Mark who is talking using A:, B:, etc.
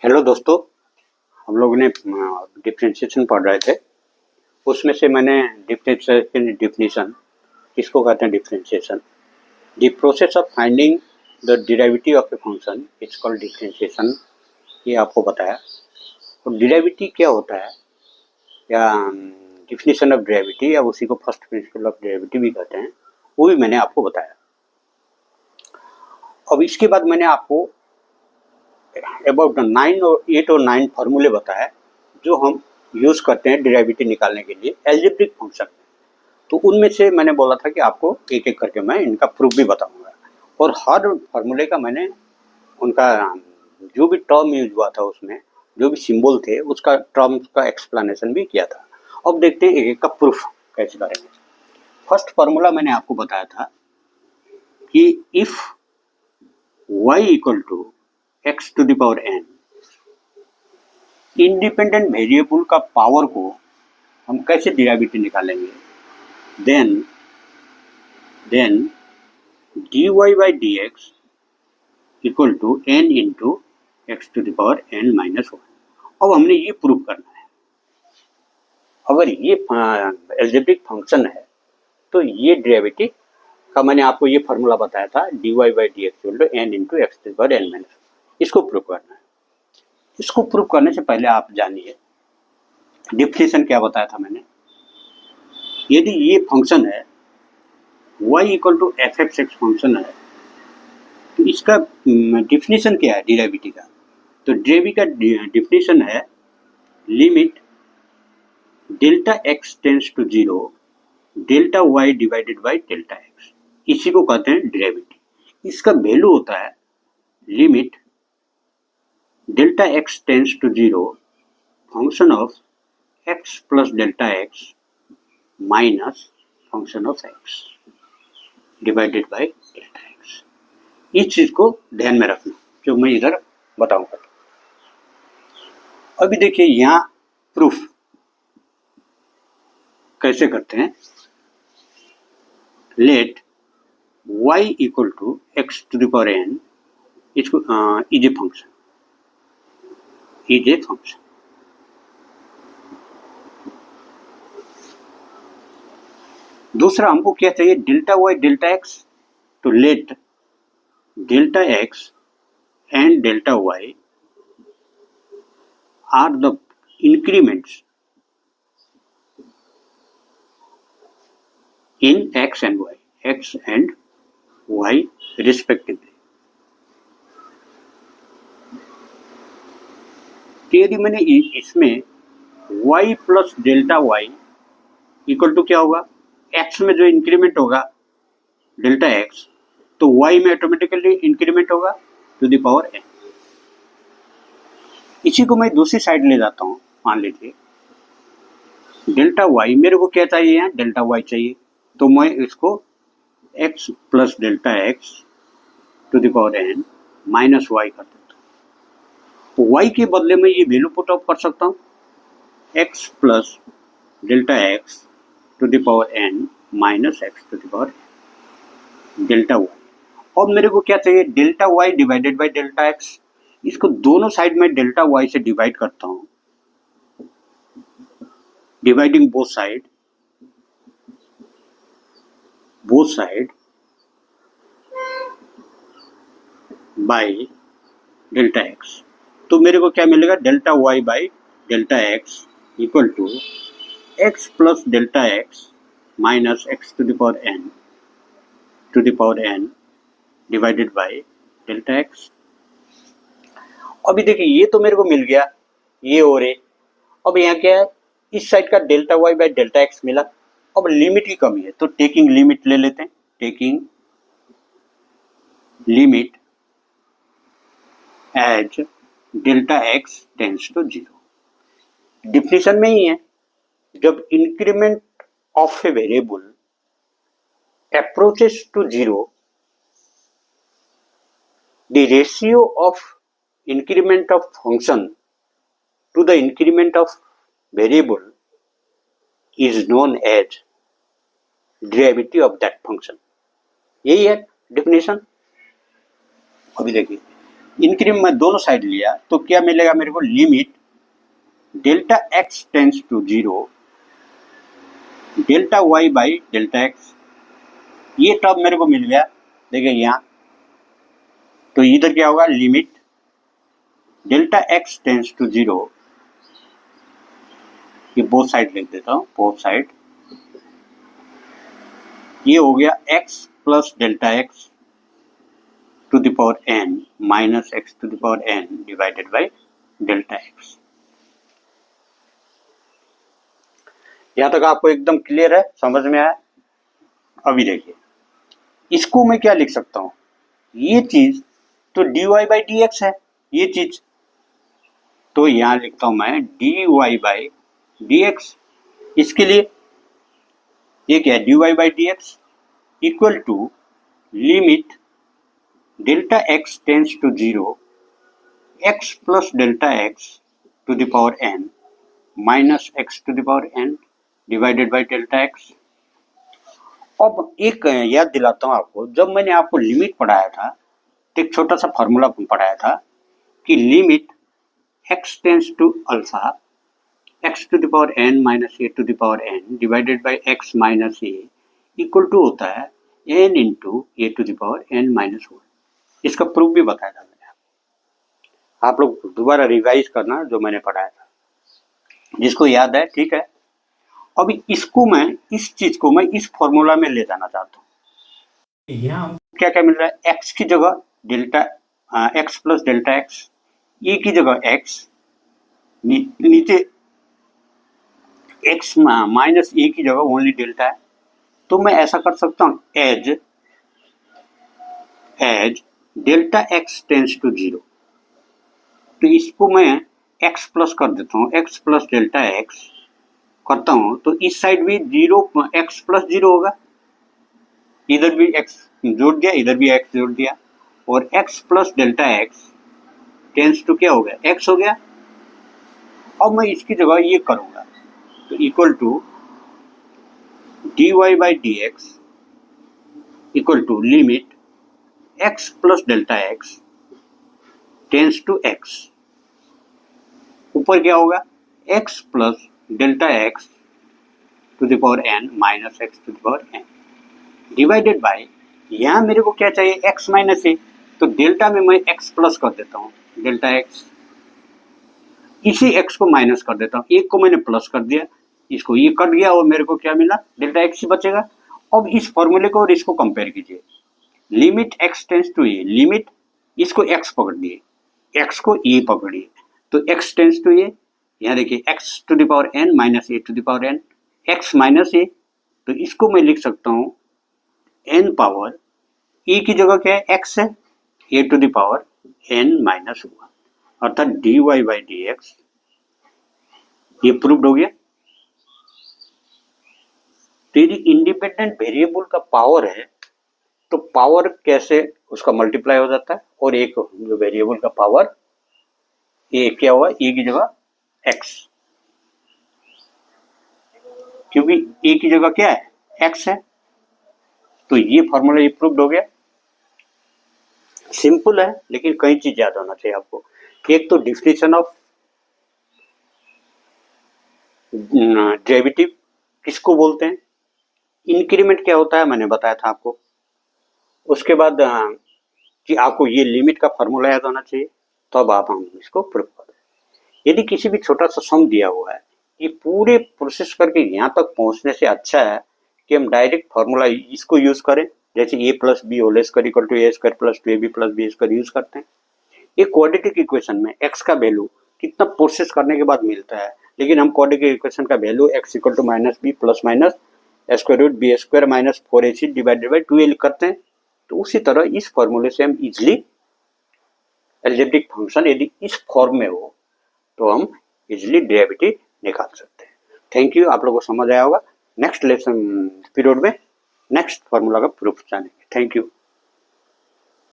A: Hello दोस्तों, हम लोगों ने डिफरेंशिएशन पढ़ रहे थे। उसमें से मैंने डिफरेंशिएशन डिफिनीशन किसको कहते हैं differentiation, the process of finding the derivative of a function it's called differentiation, ये आपको बताया। तो डेरिवेटिव क्या होता है या डिफिनीशन ऑफ डेरिवेटिव या उसी को फर्स्ट प्रिंसिपल ऑफ डेरिवेटिव भी कहते हैं, वो भी मैंने आपको बताया। अब इसके बाद मैंने आपको अबाउट 8 और 9 फार्मूले बताए जो हम यूज करते हैं डेरिवेटिव निकालने के लिए एल्जेब्रिक फंक्शन में। तो उनमें से मैंने बोला था कि आपको एक एक करके मैं इनका प्रूफ भी बताऊंगा, और हर फार्मूले का मैंने उनका जो भी टर्म यूज हुआ था उसमें जो भी सिंबल थे उसका टर्म का एक्सप्लेनेशन भी किया था। अब देखते हैं एक एक का प्रूफ कैसे करेंगे। फर्स्ट फार्मूला मैंने आपको बताया था कि if y equal to x to the power n, independent variable का पावर को हम कैसे डेरिवेटिव निकालेंगे, then dy by dx equal to n into x to the power n minus 1। अब हमने ये प्रूव करना है। अगर ये एल्जेब्रिक फंक्शन है तो ये डेरिवेटिव का मैंने आपको ये फार्मूला बताया था dy by dx equal to n into x to the power n minus 1, इसको प्रूव करना है। इसको प्रूव करने से पहले आप जानिए डिफिनेशन क्या बताया था मैंने। यदि ये फंक्शन है y equal to f x x function है तो इसका डिफिनेशन क्या है डेरिवेटिव का, तो डेरिवेटिव का डिफिनेशन है limit delta x tends to zero delta y divided by delta x, इसी को कहते हैं डेरिवेटिव। इसका वैल्यू होता है limit delta x tends to zero function of x plus delta x minus function of x divided by delta x. इस चीज को ध्यान में रखना जो मैं इधर बताऊंगा। अभी देखिए यहाँ प्रूफ कैसे करते हैं। Let y equal to x to the power n इसको is a function, is a function. दूसरा हमको क्या चाहिए, डेल्टा वाई डेल्टा एक्स, तो let delta x and delta y are the increments in x and y respectively। तो यदि मैंने इसमें y plus delta y equal to क्या होगा, x में जो इंक्रीमेंट होगा डेल्टा x तो y में ऑटोमेटिकली इंक्रीमेंट होगा टू द पावर n। इसी को मैं दूसरी साइड ले जाता हूँ। मान लीजिए डेल्टा y मेरे को क्या चाहिए, यहाँ डेल्टा y चाहिए, तो मैं इसको x plus delta x to the power n minus y कर देता हूँ। तो y के बदले में ये वैल्यू पुट अप कर सकता हूँ x plus delta x to the power n minus x to the power delta y. अब मेरे को क्या चाहिए, delta y divided by delta x. इसको दोनों साइड में डेल्टा वाई से डिवाइड करता हूँ, dividing both side by delta x. तो मेरे को क्या मिलेगा, delta y by delta x equal to x plus delta x minus x to the power n divided by delta x. अभी देखिए ये तो मेरे को मिल गया ये और ये। अब यहाँ क्या है, इस साइड का delta y by delta x मिला। अब लिमिट की कमी है तो टेकिंग लिमिट ले लेते हैं, taking limit as delta x tends to zero. Definition में ही है, जब increment of a variable approaches to zero the ratio of increment of function to the increment of variable is known as derivative of that function। यही है definition. अभी देखिए increment दोनों side लिया तो क्या मिलेगा मेरे को, limit delta x tends to 0 delta y by delta x, ये टर्म मेरे को मिल गया। देखिए यहाँ तो इधर क्या होगा, limit delta x tends to 0, ये बोथ साइड लिख देता हूँ, बोथ साइड, ये हो गया x plus delta x to the power n minus x to the power n divided by delta x. यहाँ तक आपको एकदम क्लियर है, समझ में आया? अभी देखिए इसको मैं क्या लिख सकता हूँ, ये चीज तो dy बाई डी एक्स है, ये चीज तो यहाँ लिखता हूँ मैं dy बाई डी एक्स। इसके लिए ये क्या है, dy by d x equal to limit delta x tends to 0 x plus delta x to the power n minus x to the power n divided by delta x. अब एक याद दिलाता हूँ आपको, जब मैंने आपको लिमिट पढ़ाया था तो एक छोटा सा फॉर्मूला पढ़ाया था कि limit x tends to alpha x to the power n minus a to the power n divided by x minus a equal to होता है n into a to the power n minus 1। इसका proof भी बताया था मैंने, आप लोग दोबारा रिवाइज करना जो मैंने पढ़ाया था, जिसको याद है ठीक है। अभी इसको मैं, इस चीज को मैं इस फॉर्मूला में ले जाना चाहता हूँ। यहाँ क्या क्या मिल रहा है, x की जगह delta x plus delta x, a की जगह x, नीचे x माइनस ए की जगह ओनली डेल्टा है। तो मैं ऐसा कर सकता हूँ as delta x tends to 0, तो इसको मैं x प्लस कर देता हूँ, x प्लस डेल्टा एक्स करता हूँ तो इस साइड भी 0 x प्लस 0 होगा, इधर भी x जोड़ दिया, इधर भी x जोड़ दिया, और x plus delta x tends to क्या हो गया, x हो गया। अब मैं इसकी जगह ये करूँगा तो equal to dy by d x equal to limit x plus delta x tends to x, ऊपर क्या होगा x plus delta x to the power n minus x to the power n divided by, यहाँ मेरे को क्या चाहिए x minus a, तो delta में मैं x प्लस कर देता हूँ डेल्टा x, इसी x को माइनस कर देता हूँ, एक को मैंने प्लस कर दिया, इसको ये कट गया और मेरे को क्या मिला, डेल्टा x ही बचेगा। अब इस फॉर्मूले को और इसको कंपेयर कीजिए, limit x tends to a, limit इसको x पकड़ दिए, x को ए पकड़िए, तो x टेंस टू ए, यहाँ देखिए x to the power n minus a to the power n, x minus a, तो इसको मैं लिख सकता हूँ n पावर e की जगह क्या है x है, a to the power n minus 1, अर्थात dy बाई डी एक्स, ये प्रूव्ड हो गया। तो यदि इंडिपेंडेंट वेरिएबल का पावर है तो पावर कैसे उसका मल्टीप्लाई हो जाता है, और एक जो वेरिएबल का पावर ये क्या हुआ, ए की जगह x, क्योंकि ए की जगह क्या है x है, तो ये फॉर्मूला ये प्रूव्ड हो गया। सिंपल है लेकिन कई चीज याद होना चाहिए आपको, एक तो डिफिनेशन ऑफ डेरिवेटिव किसको बोलते हैं, इंक्रीमेंट क्या होता है मैंने बताया था आपको, उसके बाद कि आपको ये लिमिट का फॉर्मूला याद होना चाहिए, तब आप हम इसको प्रूव कर दें। यदि किसी भी छोटा सा सम दिया हुआ है, ये पूरे प्रोसेस करके यहाँ तक पहुँचने से अच्छा है कि हम डायरेक्ट फॉर्मूला इसको यूज करें, जैसे a plus b whole square equal to a square plus two a b plus b square use करते हैं। एक क्वाड्रेटिक इक्वेशन में x का वैल्यू कितना प्रोसेस करने के बाद मिलता है, लेकिन हम क्वाड्रेटिक इक्वेशन का value x equal to minus b plus minus square root b square minus 4ac divided by 2a करते हैं। तो उसी तरह इस फॉर्मूले से हम इजिली एल्जेब्रिक फंक्शन यदि इस फॉर्म में हो तो हम इजिली डेरिवेटिव निकाल सकते हैं। थैंक यू, आप लोगों को समझ आया होगा। नेक्स्ट लेसन पीरियड में नेक्स्ट फॉर्मूला का प्रूफ जानेंगे। Thank you.